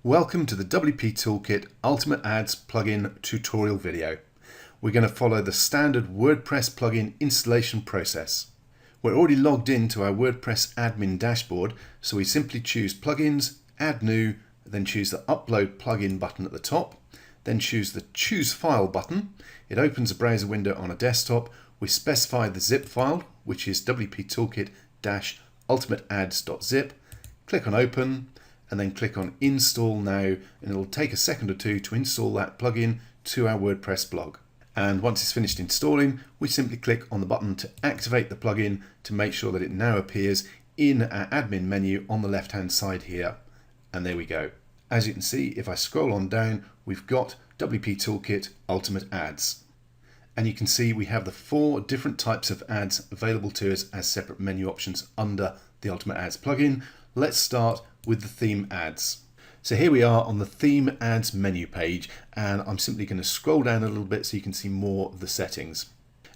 Welcome to the WP Toolkit Ultimate Ads plugin tutorial video. We're going to follow the standard WordPress plugin installation process. We're already logged into our WordPress admin dashboard, so we simply choose Plugins, Add New, then choose the Upload Plugin button at the top, then choose the Choose File button. It opens a browser window on a desktop. We specify the zip file, which is WP Toolkit-ultimateads.zip. Click on Open, and then click on Install Now, and it'll take a second or two to install that plugin to our WordPress blog. And once it's finished installing, we simply click on the button to activate the plugin to make sure that it now appears in our admin menu on the left hand side here. And there we go. As you can see, if I scroll on down, we've got WP Toolkit Ultimate Ads. And you can see we have the 4 different types of ads available to us as separate menu options under the Ultimate Ads plugin. Let's start with the theme ads. So here we are on the theme ads menu page, and I'm simply going to scroll down a little bit so you can see more of the settings.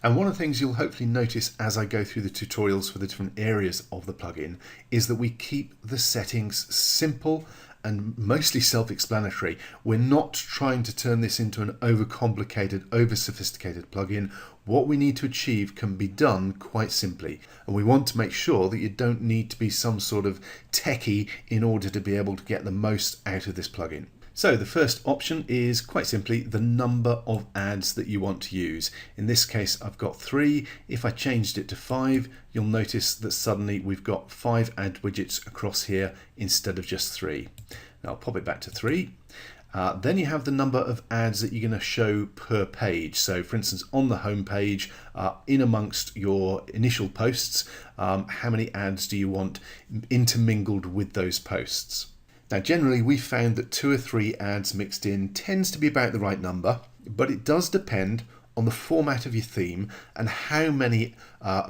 And one of the things you'll hopefully notice as I go through the tutorials for the different areas of the plugin is that we keep the settings simple and mostly self-explanatory. We're not trying to turn this into an overcomplicated, over-sophisticated plugin. What we need to achieve can be done quite simply, and we want to make sure that you don't need to be some sort of techie in order to be able to get the most out of this plugin. So the first option is quite simply the number of ads that you want to use. In this case, I've got 3. If I changed it to 5, you'll notice that suddenly we've got 5 ad widgets across here instead of just 3. Now I'll pop it back to 3. Then you have the number of ads that you're going to show per page. So for instance, on the home page, in amongst your initial posts, how many ads do you want intermingled with those posts? Now generally we've found that 2 or 3 ads mixed in tends to be about the right number, but it does depend on the format of your theme and how many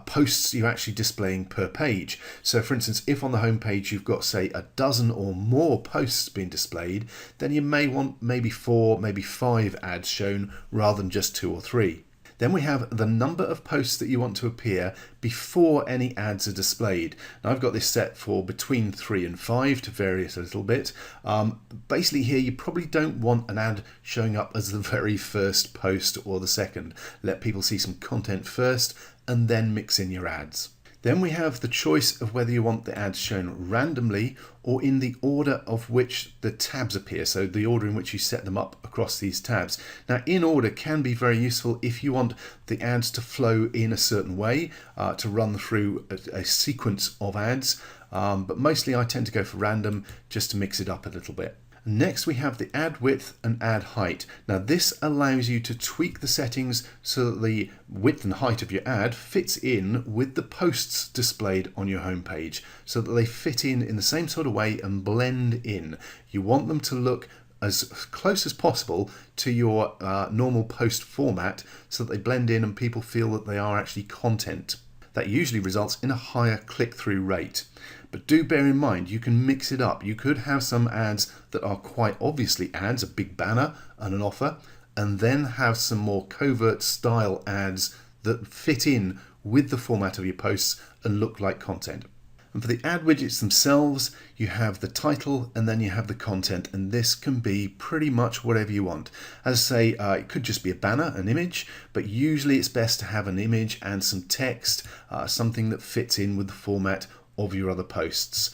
posts you're actually displaying per page. So for instance, if on the home page you've got say a dozen or more posts being displayed, then you may want maybe 4, maybe 5 ads shown rather than just 2 or 3. Then we have the number of posts that you want to appear before any ads are displayed. Now I've got this set for between 3 and 5 to vary it a little bit. Basically here you probably don't want an ad showing up as the very first post or the second. Let people see some content first and then mix in your ads. Then we have the choice of whether you want the ads shown randomly or in the order of which the tabs appear, so the order in which you set them up across these tabs. Now in order can be very useful if you want the ads to flow in a certain way, to run through a sequence of ads, but mostly I tend to go for random just to mix it up a little bit. Next we have the ad width and ad height. Now this allows you to tweak the settings so that the width and height of your ad fits in with the posts displayed on your home page, so that they fit in the same sort of way and blend in. You want them to look as close as possible to your normal post format so that they blend in and people feel that they are actually content. That usually results in a higher click-through rate. But do bear in mind, you can mix it up. You could have some ads that are quite obviously ads, a big banner and an offer, and then have some more covert style ads that fit in with the format of your posts and look like content. And for the ad widgets themselves, you have the title and then you have the content, and this can be pretty much whatever you want. As I say, it could just be a banner, an image, but usually it's best to have an image and some text, something that fits in with the format of your other posts.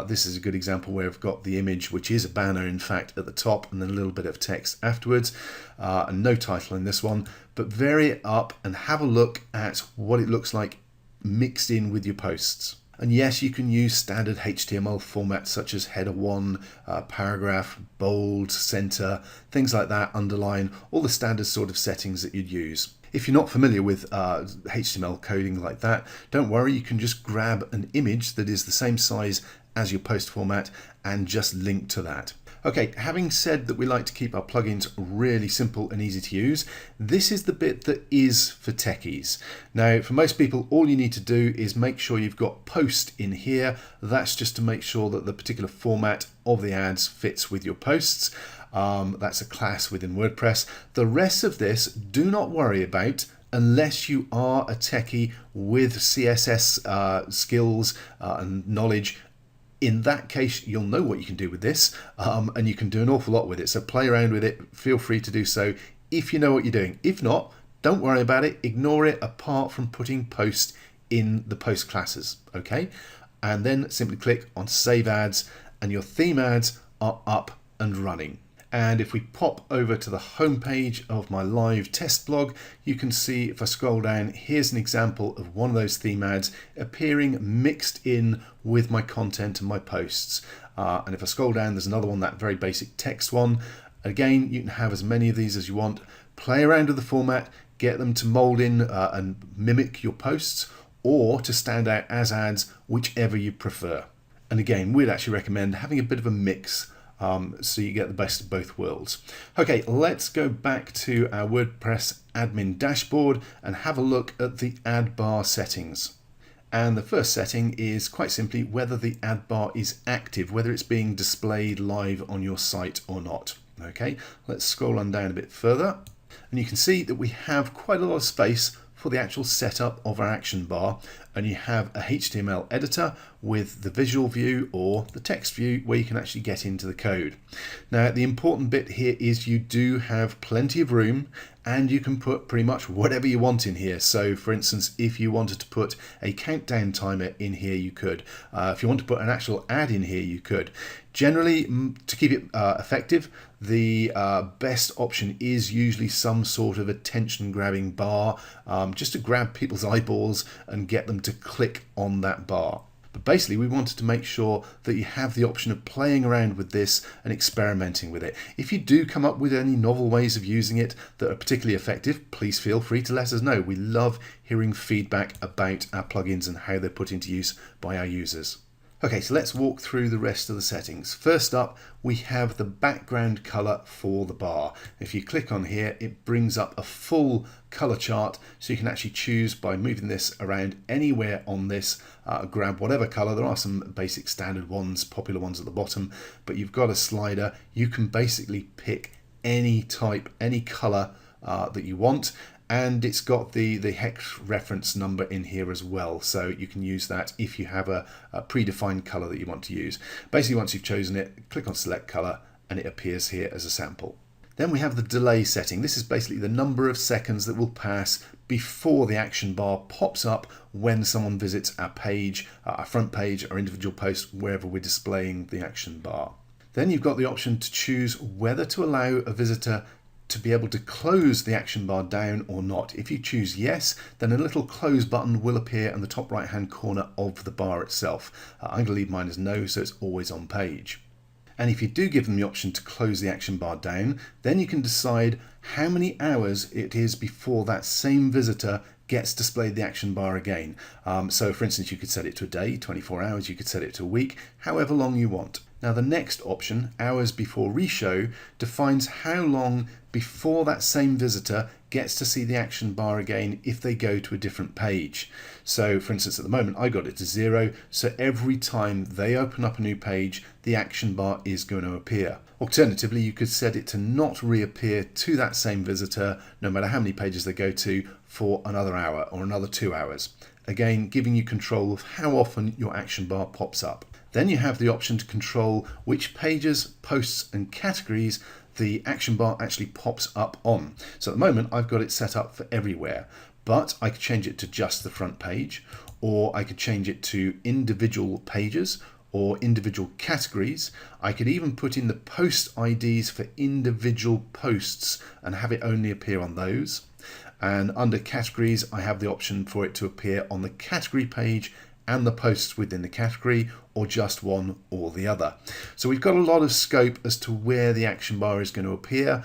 This is a good example where I've got the image, which is a banner in fact at the top, and then a little bit of text afterwards, and no title in this one, but vary it up and have a look at what it looks like mixed in with your posts. And yes, you can use standard HTML formats such as header 1, paragraph, bold, center, things like that, underline, all the standard sort of settings that you'd use. If you're not familiar with HTML coding like that, don't worry, you can just grab an image that is the same size as your post format and just link to that. Okay, having said that we like to keep our plugins really simple and easy to use, this is the bit that is for techies. Now, for most people, all you need to do is make sure you've got post in here. That's just to make sure that the particular format of the ads fits with your posts. That's a class within WordPress. The rest of this, do not worry about unless you are a techie with CSS skills and knowledge. In that case, you'll know what you can do with this, and you can do an awful lot with it. So play around with it. Feel free to do so if you know what you're doing. If not, don't worry about it. Ignore it apart from putting post in the post classes, okay? And then simply click on Save Ads, and your theme ads are up and running. And if we pop over to the home page of my live test blog, you can see if I scroll down, here's an example of one of those theme ads appearing mixed in with my content and my posts. And if I scroll down, there's another one, that very basic text one. Again, you can have as many of these as you want. Play around with the format, get them to mold in and mimic your posts, or to stand out as ads, whichever you prefer. And again, we'd actually recommend having a bit of a mix so you get the best of both worlds. Okay, let's go back to our WordPress admin dashboard and have a look at the ad bar settings. And the first setting is quite simply whether the ad bar is active, whether it's being displayed live on your site or not. Okay, let's scroll on down a bit further. And you can see that we have quite a lot of space for the actual setup of our action bar, and you have a HTML editor with the visual view or the text view where you can actually get into the code. Now, the important bit here is you do have plenty of room and you can put pretty much whatever you want in here. So for instance, if you wanted to put a countdown timer in here, you could. If you want to put an actual ad in here, you could. Generally, to keep it effective, the best option is usually some sort of attention grabbing bar, just to grab people's eyeballs and get them to click on that bar. But basically, we wanted to make sure that you have the option of playing around with this and experimenting with it. If you do come up with any novel ways of using it that are particularly effective, please feel free to let us know. We love hearing feedback about our plugins and how they're put into use by our users. Okay, so let's walk through the rest of the settings. First up, we have the background color for the bar. If you click on here, it brings up a full color chart, so you can actually choose by moving this around anywhere on this, grab whatever color. There are some basic standard ones, popular ones at the bottom, but you've got a slider. You can basically pick any type, any color that you want. And it's got the hex reference number in here as well, so you can use that if you have a predefined color that you want to use. Basically, once you've chosen it, click on select color and it appears here as a sample. Then we have the delay setting. This is basically the number of seconds that will pass before the action bar pops up when someone visits our page, our front page, our individual post, wherever we're displaying the action bar. Then you've got the option to choose whether to allow a visitor to be able to close the action bar down or not. If you choose yes, then a little close button will appear in the top right hand corner of the bar itself. I'm going to leave mine as no, so it's always on page. And if you do give them the option to close the action bar down, then you can decide how many hours it is before that same visitor gets displayed the action bar again. So for instance, you could set it to a day, 24 hours, you could set it to a week, however long you want. Now the next option, hours before reshow, defines how long before that same visitor gets to see the action bar again if they go to a different page. So for instance, at the moment I got it to 0, so every time they open up a new page, the action bar is going to appear. Alternatively, you could set it to not reappear to that same visitor no matter how many pages they go to for another hour or another 2 hours. Again, giving you control of how often your action bar pops up. Then you have the option to control which pages, posts and categories the action bar actually pops up on. So at the moment I've got it set up for everywhere, but I could change it to just the front page, or I could change it to individual pages or individual categories. I could even put in the post IDs for individual posts and have it only appear on those. And under categories, I have the option for it to appear on the category page and the posts within the category, or just one or the other. So we've got a lot of scope as to where the action bar is going to appear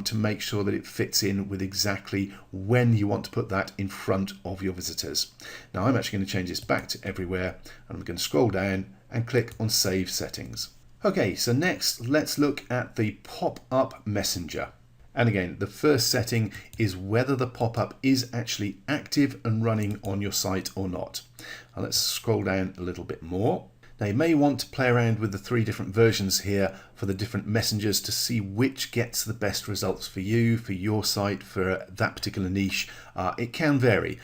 to make sure that it fits in with exactly when you want to put that in front of your visitors. Now I'm actually going to change this back to everywhere, and I'm going to scroll down and click on Save Settings. Okay, so next let's look at the pop-up messenger. And again, the first setting is whether the pop-up is actually active and running on your site or not. Now let's scroll down a little bit more. Now you may want to play around with the 3 different versions here for the different messengers to see which gets the best results for you, for your site, for that particular niche. It can vary.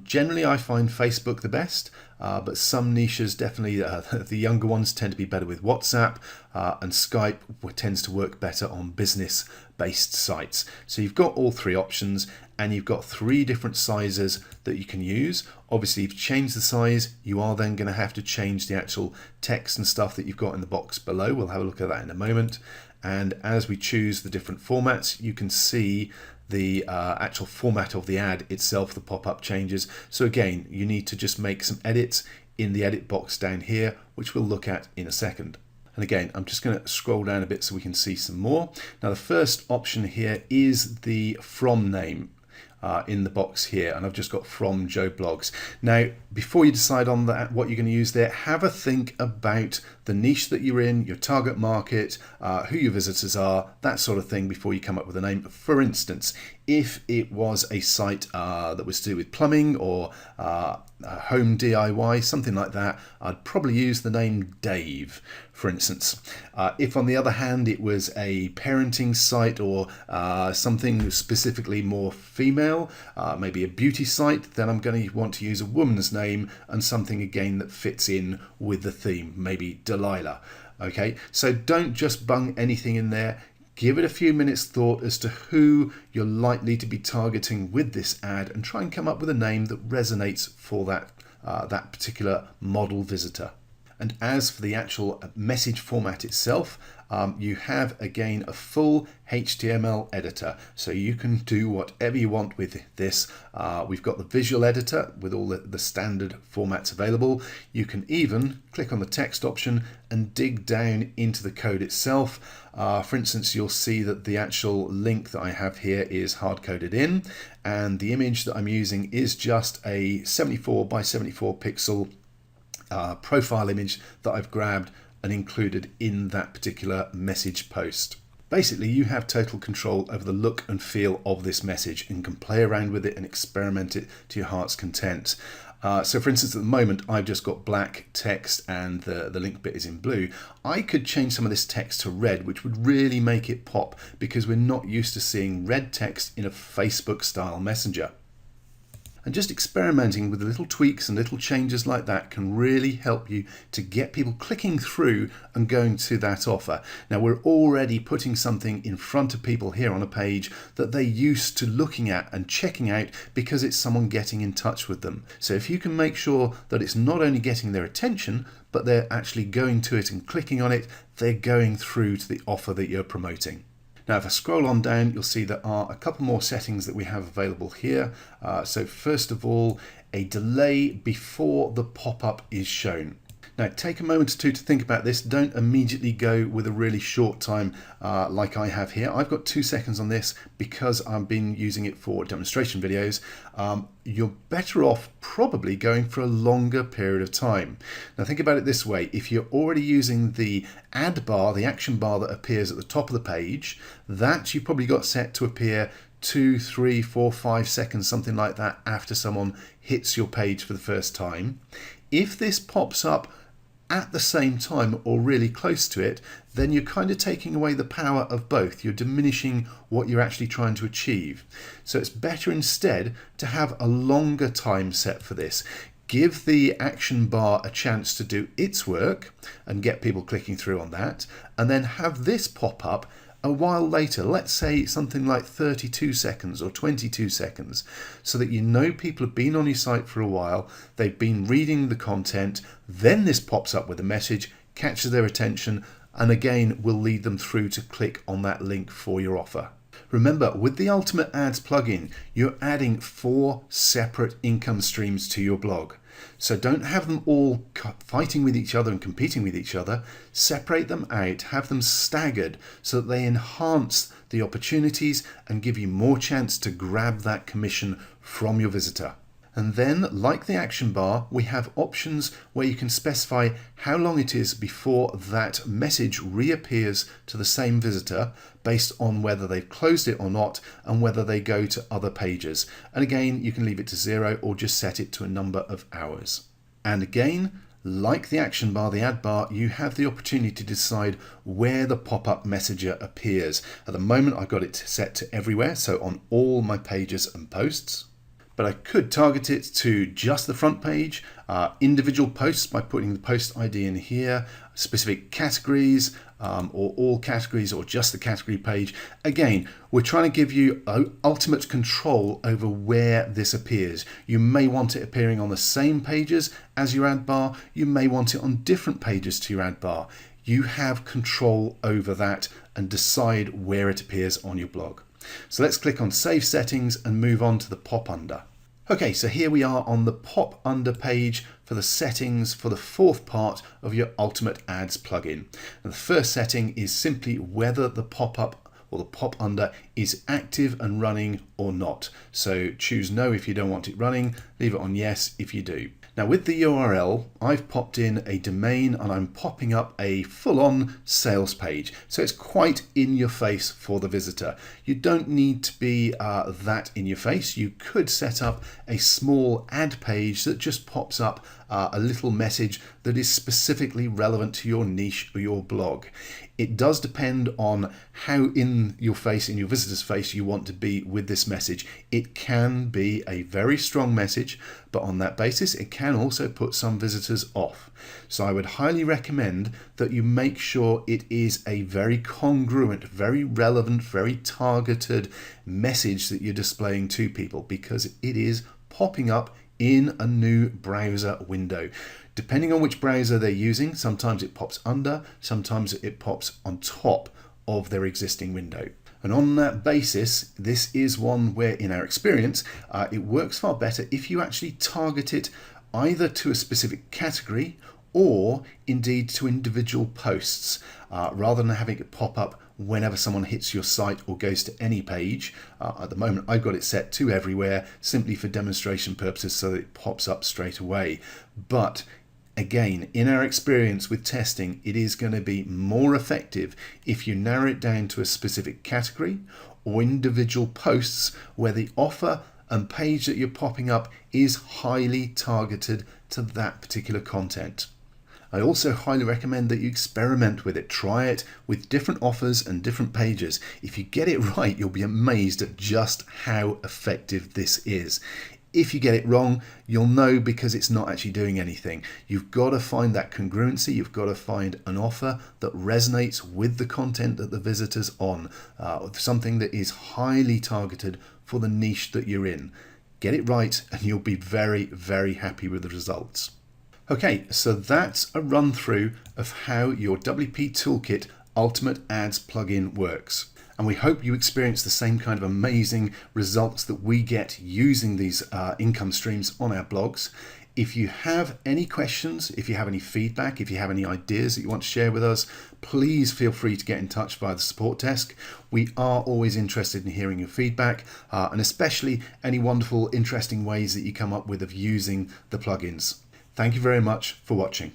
Generally, I find Facebook the best, but some niches, definitely the younger ones, tend to be better with WhatsApp, and Skype tends to work better on business-based sites. So you've got all three options, and you've got three different sizes that you can use. Obviously, if you change the size, you are then going to have to change the actual text and stuff that you've got in the box below. We'll have a look at that in a moment. And as we choose the different formats, you can see the actual format of the ad itself, the pop-up changes. So again, you need to just make some edits in the edit box down here, which we'll look at in a second. And again, I'm just going to scroll down a bit so we can see some more. Now, the first option here is the from name. In the box here, and I've just got from Joe Blogs. Now, before you decide on that, what you're going to use there, have a think about the niche that you're in, your target market, who your visitors are, that sort of thing before you come up with a name. For instance, if it was a site that was to do with plumbing or home DIY, something like that, I'd probably use the name Dave, for instance. If on the other hand it was a parenting site or something specifically more female, maybe a beauty site, then I'm going to want to use a woman's name and something again that fits in with the theme, maybe Delilah. Okay, so don't just bung anything in there. Give it a few minutes thought as to who you're likely to be targeting with this ad, and try and come up with a name that resonates for that particular model visitor. And as for the actual message format itself, you have again a full HTML editor, so you can do whatever you want with this. We've got the visual editor with all the standard formats available. You can even click on the text option and dig down into the code itself. For instance, you'll see that the actual link that I have here is hard-coded in, and the image that I'm using is just a 74 by 74 pixel profile image that I've grabbed and included in that particular message post. Basically, you have total control over the look and feel of this message and can play around with it and experiment it to your heart's content. So for instance, at the moment, I've just got black text and the link bit is in blue. I could change some of this text to red, which would really make it pop, because we're not used to seeing red text in a Facebook style messenger. And just experimenting with little tweaks and little changes like that can really help you to get people clicking through and going to that offer. Now, we're already putting something in front of people here on a page that they're used to looking at and checking out because it's someone getting in touch with them. So if you can make sure that it's not only getting their attention, but they're actually going to it and clicking on it, they're going through to the offer that you're promoting. Now, if I scroll on down, you'll see there are a couple more settings that we have available here. So first of all, a delay before the pop-up is shown. Now, take a moment or two to think about this. Don't immediately go with a really short time like I have here. I've got 2 seconds on this because I've been using it for demonstration videos. You're better off probably going for a longer period of time. Now, think about it this way. If you're already using the ad bar, the action bar that appears at the top of the page, that you've probably got set to appear 2, 3, 4, 5 seconds, something like that, after someone hits your page for the first time. If this pops up at the same time or really close to it, then you're kind of taking away the power of both. You're diminishing what you're actually trying to achieve. So it's better instead to have a longer time set for this. Give the action bar a chance to do its work and get people clicking through on that, and then have this pop up a while later, let's say something like 32 seconds or 22 seconds, so that you know people have been on your site for a while, they've been reading the content, then this pops up with a message, catches their attention, and again will lead them through to click on that link for your offer. Remember, with the Ultimate Ads plugin, you're adding 4 separate income streams to your blog. So don't have them all fighting with each other and competing with each other. Separate them out, have them staggered so that they enhance the opportunities and give you more chance to grab that commission from your visitor. And then, like the action bar, we have options where you can specify how long it is before that message reappears to the same visitor based on whether they've closed it or not and whether they go to other pages. And again, you can leave it to 0 or just set it to a number of hours. And again, Like the action bar, the ad bar, you have the opportunity to decide where the pop-up messenger appears. At the moment, I've got it set to everywhere, so on all my pages and posts. But I could target it to just the front page, individual posts by putting the post ID in here, specific categories, or all categories, or just the category page. Again, we're trying to give you ultimate control over where this appears. You may want it appearing on the same pages as your ad bar. You may want it on different pages to your ad bar. You have control over that and decide where it appears on your blog. So let's click on Save Settings and move on to the pop under. Okay, so here we are on the pop under page for the settings for the fourth part of your Ultimate Ads plugin. And the first setting is simply whether the pop-up or the pop under is active and running or not. So choose no if you don't want it running, leave it on yes if you do. Now with the URL, I've popped in a domain and I'm popping up a full-on sales page. So it's quite in your face for the visitor. You don't need to be that in your face. You could set up a small ad page that just pops up a little message that is specifically relevant to your niche or your blog. It does depend on how in your face, in your visitor's face, you want to be with this message. It can be a very strong message, but on that basis, it can also put some visitors off. So I would highly recommend that you make sure it is a very congruent, very relevant, very targeted message that you're displaying to people, because it is popping up in a new browser window. Depending on which browser they're using, sometimes it pops under, sometimes it pops on top of their existing window. And on that basis, this is one where, in our experience, it works far better if you actually target it either to a specific category or indeed to individual posts, rather than having it pop up whenever someone hits your site or goes to any page. At the moment, I've got it set to everywhere simply for demonstration purposes so that it pops up straight away. But again, in our experience with testing, it is going to be more effective if you narrow it down to a specific category or individual posts where the offer and page that you're popping up is highly targeted to that particular content. I also highly recommend that you experiment with it. Try it with different offers and different pages. If you get it right, you'll be amazed at just how effective this is. If you get it wrong, you'll know because it's not actually doing anything. You've got to find that congruency. You've got to find an offer that resonates with the content that the visitor's on, something that is highly targeted for the niche that you're in. Get it right and you'll be very, very happy with the results. Okay, so that's a run through of how your WP Toolkit Ultimate Ads plugin works. And we hope you experience the same kind of amazing results that we get using these income streams on our blogs. If you have any questions, if you have any feedback, if you have any ideas that you want to share with us, please feel free to get in touch via the support desk. We are always interested in hearing your feedback, and especially any wonderful, interesting ways that you come up with of using the plugins. Thank you very much for watching.